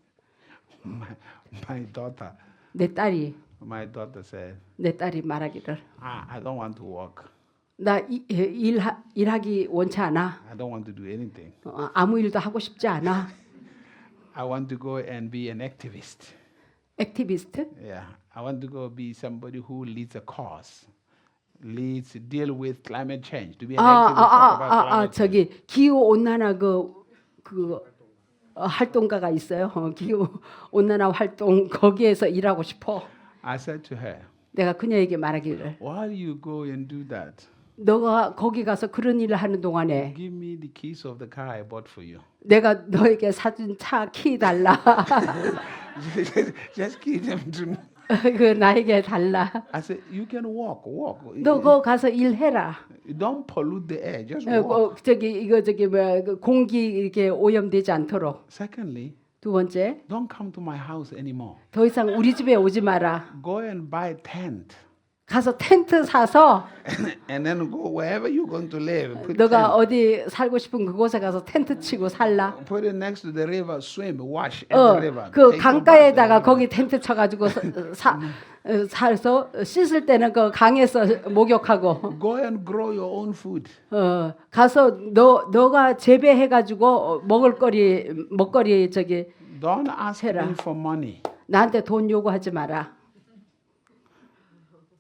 My daughter, 내 딸이 said, 말하기를 I don't want to work. 나 일하기 원치 않아. I don't want to do anything. 아무 일도 하고 싶지 않아. I want to go and be an activist. 액티비스트? Yeah, I want to go be somebody who leads a cause, deal with climate change. To be an activist, talk about climate change. 저기 기후 온난화 그 활동가가 있어요. 기후 온난화 활동 거기에서 일하고 싶어. I said to her, 내가 그녀에게 말하기를 while you go and do that, 너가 거기 가서 그런 일을 하는 동안에 give me the keys of the car I bought for you. 내가 너에게 사준 차 키 달라. Just give them to me. 그 나에게 달라. I said, you can walk. 너 거 가서 일해라. Don't pollute the air. Just walk. 저기 뭐야 공기 이렇게 오염되지 않도록. Secondly, 두 번째, don't come to my house anymore. 더 이상 우리 집에 오지 마라. Go and buy tent. 가서 텐트 사서 And then go wherever you're going to live. Put 너가 tent. 어디 살고 싶은 그곳에 가서 텐트 치고 살라. Put it next to the river. Swim, wash at the river. 그 Take your bath 강가에다가 at the 거기 텐트 쳐가지고 살서 씻을 때는 그 강에서 목욕하고. river. Go and grow your own food. 가서 너가 재배해가지고 먹거리 저기 Don't ask 해라. me for money. 나한테 돈 요구하지 마라.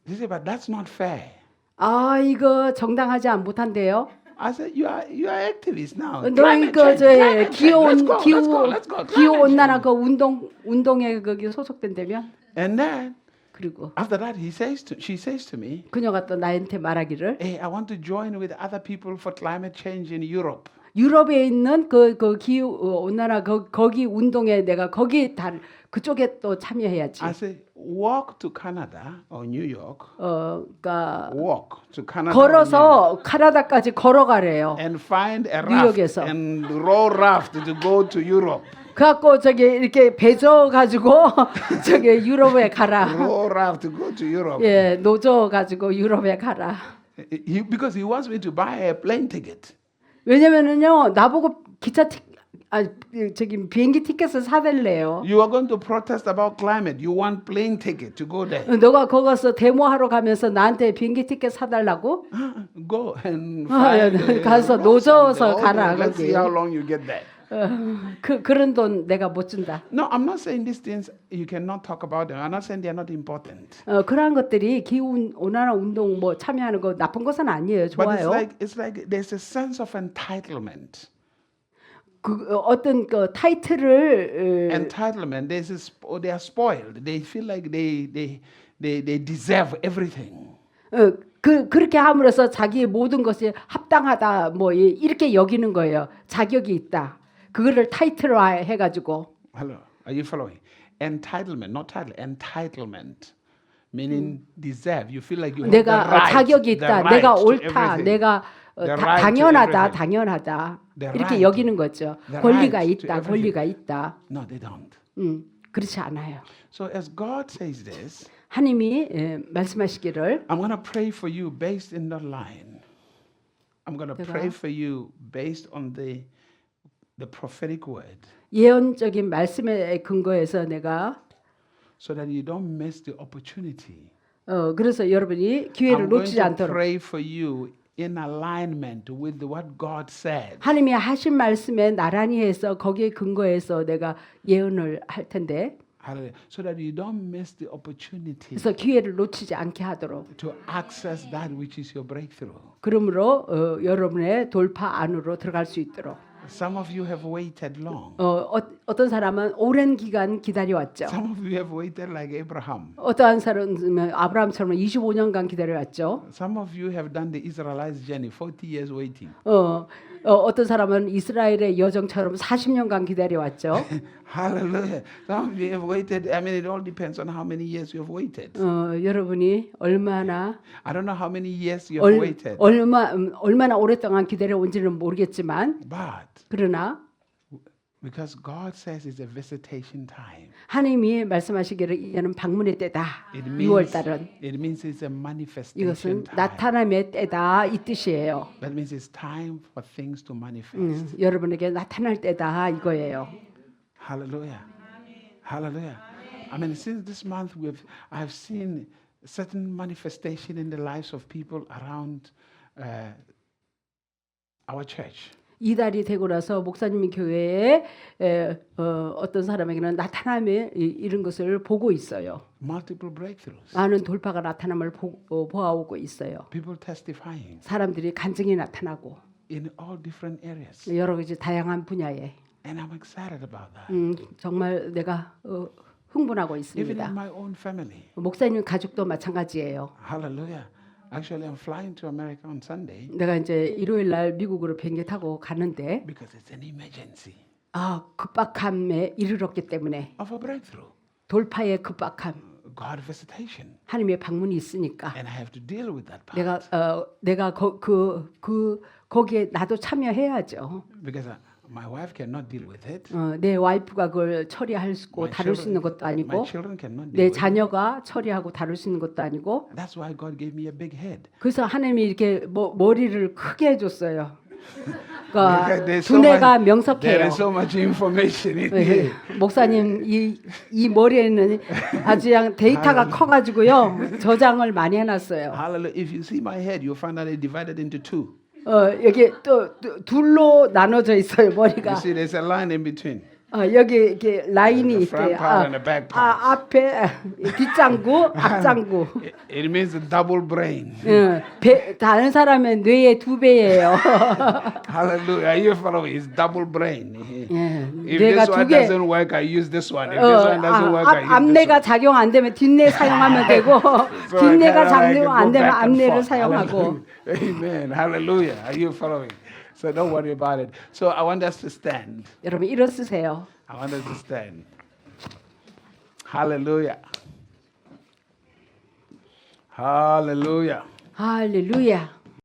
He said, but that's not fair. 이거 정당하지 못한데요. I said, you are activists now. 너 Climate 이거 change, climate change. Let's go. 기후 Climate 온난화 change. 그 운동에 거기 소속된다면 And then 그리고 after that, she says to me, 그녀가 또 나한테 말하기를 hey, I want to join with other people for climate change in Europe. 유럽에 있는 그 기후 온난화 거기 운동에 내가 그쪽에 또 참여해야지. I said, walk to Canada or New York. 그러니까 Walk to Canada. 걸어서 카나다까지 걸어가래요. And find a raft 뉴욕에서. and row raft to go to Europe. 그래갖고 저기 이렇게 배저 가지고 저기 유럽에 가라. Row raft to go to Europe. 예, 노조 가지고 유럽에 가라. Because he wants me to buy a plane ticket. 왜냐면은요 나보고 비행기 티켓을 사달래요. You are going to protest about climate. You want plane ticket to go there. 너가 거기서 데모하러 가면서 나한테 비행기 티켓 사달라고? Go and find 가서 rows 노조에서 and 가라, let's see 거기. how long you get there. 그런 돈 내가 못 준다. No, I'm not saying these things you cannot talk about them. I'm not saying they are not important. 그러한 것들이 기후 온난화 운동 뭐 참여하는 거 나쁜 것은 아니에요. But 좋아요. it's like there's a sense of entitlement. 어떤 그 타이틀을 Entitlement. They are spoiled. They feel like they deserve everything. 그렇게 함으로써 자기의 모든 것이 합당하다 뭐 이렇게 여기는 거예요. 자격이 있다. 그거를 타이틀화 해가지고. Hello, are you following? Entitlement, not title. Entitlement, meaning deserve. You feel like you have the 내가 right. 자격이 the 있다. right 내가 to 옳다. everything. 내가 The right to 당연하다. everything. 당연하다. The 이렇게 right 여기는 거죠. the 권리가 right to 있다. everything. 권리가 있다. No, they don't. 그렇지 않아요. So as God says this, 하나님이 말씀하시기를 I'm going to pray for you based in the line. I'm going to 내가 pray for you based on the prophetic word, 예언적인 말씀에 근거해서 내가 so that you don't miss the opportunity. 그래서 여러분이 기회를 I'm going 놓치지 to 않도록 pray for you in alignment with what God said. 하나님이 하신 말씀에 나란히 해서 거기에 근거해서 내가 예언을 할 텐데 Hallelujah. So that you don't miss the opportunity 그래서 기회를 놓치지 않게 하도록 to access that which is your breakthrough. 그러므로 여러분의 돌파 안으로 들어갈 수 있도록 Some of you have waited long. 어떤 사람은 오랜 기간 기다려왔죠. Some of you have waited like Abraham. 어떠한 사람은 아브라함처럼 25년간 기다려왔죠. Some of you have done the Israelites journey, 40 years waiting. 어떤 사람은 이스라엘의 여정처럼 40년간 기다려왔죠. Hallelujah. Some of you have waited. I mean, it all depends on how many years you have waited. 여러분이 얼마나 I don't know how many years you have waited. 얼마나 오랫동안 기다려온지는 모르겠지만 But 그러나 because God says it's a visitation time. 하나님이 말씀하시기를 이제는 방문의 때다. It 6월 달은 means it's a manifestation 이것은 time. 나타남의 때다 이 뜻이에요. That means it's time for things to manifest. 여러분에게 나타날 때다 이거예요. Hallelujah. Hallelujah. I mean, since this month I've seen certain manifestation in the lives of people around our church. 이달이 되고 나서 목사님이 교회에 어떤 사람에게는 나타남에 이런 것을 보고 있어요. Multiple breakthroughs. 많은 돌파가 나타남을 보아오고 있어요. People testifying 사람들이 간증이 나타나고 in all different areas. 여러 가지 다양한 분야에 And I'm excited about that. 정말 내가 흥분하고 Even 있습니다. in my own family. 목사님 가족도 마찬가지예요. Hallelujah. Actually, I'm flying to America on Sunday 내가 이제 일요일 날 미국으로 비행기 타고 가는데 because it's an emergency 급박함에 이르렀기 때문에 of a breakthrough. 돌파의 급박함, God visitation. 하나님의 방문이 있으니까 And I have to deal with that part. 내가 거기에 나도 참여해야죠. Because my wife cannot deal with it. 내 와이프가 그걸 처리할 수 있고 다룰 수 있는 것도 my 아니고 children cannot deal 내 with it. 자녀가 처리하고 다룰 수 있는 것도 아니고 That's why God gave me a big head. 그래서 하나님이 이렇게 머리를 크게 해줬어요. 그러니까 There's so 두뇌가 much- 명석해요. There is so much information in here. 목사님 이 머리에는 아주 그냥 데이터가 커가지고요 저장을 많이 해놨어요. Hallelujah. If you see my head, you'll find out it divided into two. 여기 또 둘로 나눠져 있어요 You 머리가. see, there's a line in between. 여기 이렇게 라인이 The front 있대요. part and the back part. 앞에 뒷장구, 앞장구. It means a double brain. 다른 사람의 뇌의 2배예요. Hallelujah. Are you following? It's double brain. If 뇌가 this one 2개. doesn't work, I use this one. If this one doesn't work, I use this 앞뇌가 one. 작용 안 되면 뒷뇌 사용하면 되고 So I 뒷뇌가 kinda like 작용 go 안 되면 back and 앞뇌를 forth. 사용하고. Hallelujah. Amen. Hallelujah. Are you following? So don't worry about it. So I want us to stand. 여러분 일어서세요. I want us to stand. Hallelujah. Hallelujah. 할렐루야.